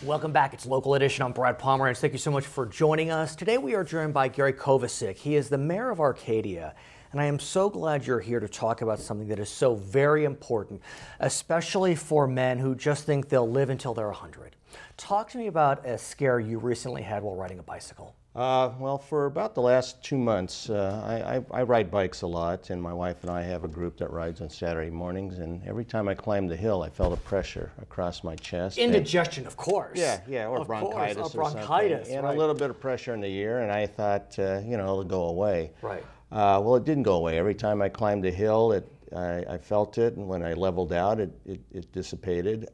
Welcome back. It's Local Edition. I'm Brad Pomerance. Thank you so much for joining us. Today we are joined by Gary Kovacic. He is the mayor of Arcadia, and I am so glad you're here to talk about something that is so very important, especially for men who just think they'll live until they're 100. Talk to me about a scare you recently had while riding a bicycle. Well, for about the last 2 months, I ride bikes a lot, and my wife and I have a group that rides on Saturday mornings, and every time I climbed the hill, I felt a pressure across my chest. Indigestion, of course. Yeah, or bronchitis or bronchitis, something. And right. a little bit of pressure in the ear, and I thought, it'll go away. Right. Well, it didn't go away. Every time I climbed the hill, I felt it, and when I leveled out, it dissipated.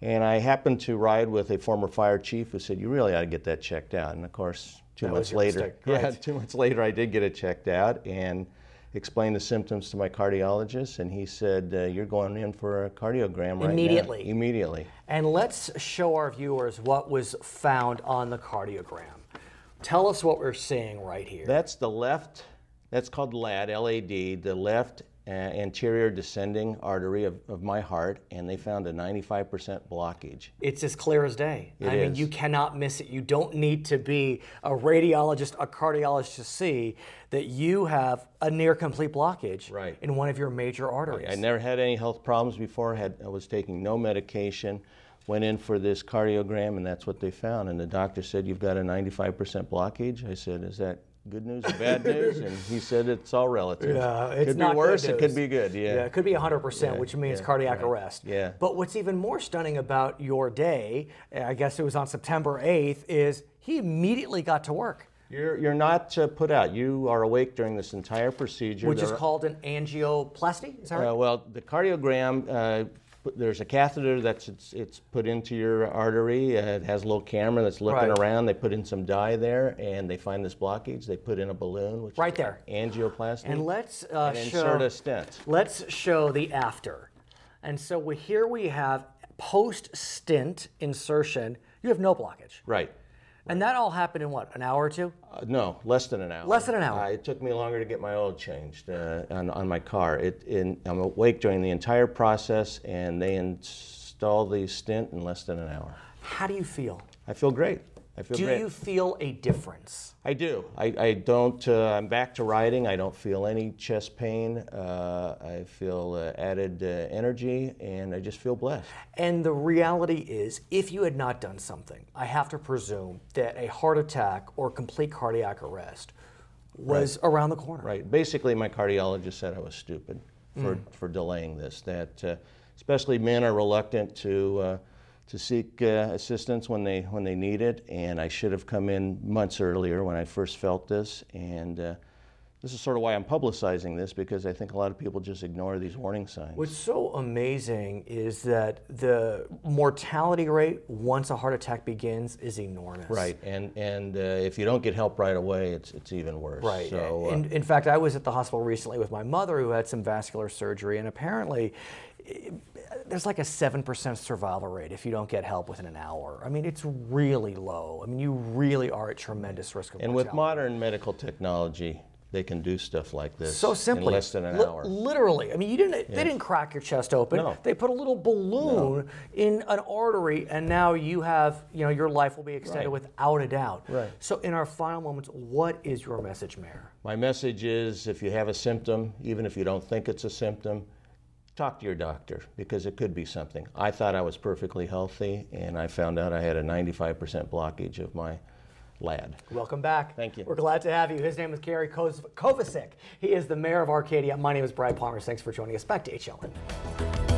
And I happened to ride with a former fire chief who said, "You really ought to get that checked out." And of course, 2 months later, right. 2 months later, I did get it checked out and explained the symptoms to my cardiologist. And he said, "You're going in for a cardiogram right now." Immediately. And let's show our viewers what was found on the cardiogram. Tell us what we're seeing right here. That's the left. That's called LAD, L-A-D, the left anterior descending artery of my heart, and they found a 95% blockage. It's as clear as day. I mean, you cannot miss it. You don't need to be a radiologist, a cardiologist to see that you have a near complete blockage in one of your major arteries. I never had any health problems before. I was taking no medication. Went in for this cardiogram, and that's what they found. And the doctor said, "You've got a 95% blockage." I said, "Is that good news or bad news?" And he said, "It's all relative. Yeah, it's could not be worse, good it could be good." Yeah, it could be 100%, which means cardiac arrest. Yeah. But what's even more stunning about your day, I guess it was on September 8th, is he immediately got to work. You're not put out. You are awake during this entire procedure. Which is called an angioplasty, is that right? Well, the cardiogram, there's a catheter that's put into your artery. It has a little camera that's looking around. They put in some dye there, and they find this blockage. They put in a balloon, which is there, angioplasty. And let's insert a stent. Let's show the after. And so here we have post-stent insertion. You have no blockage. Right. And that all happened in what, an hour or two? No, less than an hour. Less than an hour. It took me longer to get my oil changed on my car. I'm awake during the entire process, and they install the stent in less than an hour. How do you feel? I feel great. Do you feel a difference? I do. I don't. I'm back to riding. I don't feel any chest pain. I feel added energy, and I just feel blessed. And the reality is, if you had not done something, I have to presume that a heart attack or complete cardiac arrest was around the corner. Right. Basically, my cardiologist said I was stupid for delaying this. That especially men are reluctant to seek assistance when they need it, and I should have come in months earlier when I first felt this. And this is sort of why I'm publicizing this, because I think a lot of people just ignore these warning signs. What's so amazing is that the mortality rate once a heart attack begins is enormous. Right, and if you don't get help right away, it's even worse. Right. So, in fact, I was at the hospital recently with my mother who had some vascular surgery, and apparently there's like a 7% survival rate if you don't get help within an hour. I mean, it's really low. I mean, you really are at tremendous risk of mortality. And with modern medical technology, they can do stuff like this so simply, in less than an hour. Literally. I mean, they didn't crack your chest open. No. They put a little balloon in an artery, and now you have, your life will be extended without a doubt. Right. So in our final moments, what is your message, Mayor? My message is, if you have a symptom, even if you don't think it's a symptom, talk to your doctor, because it could be something. I thought I was perfectly healthy, and I found out I had a 95% blockage of my LAD. Welcome back. Thank you. We're glad to have you. His name is Gary Kovacic. He is the mayor of Arcadia. My name is Brad Palmer. Thanks for joining us. Back to HLN.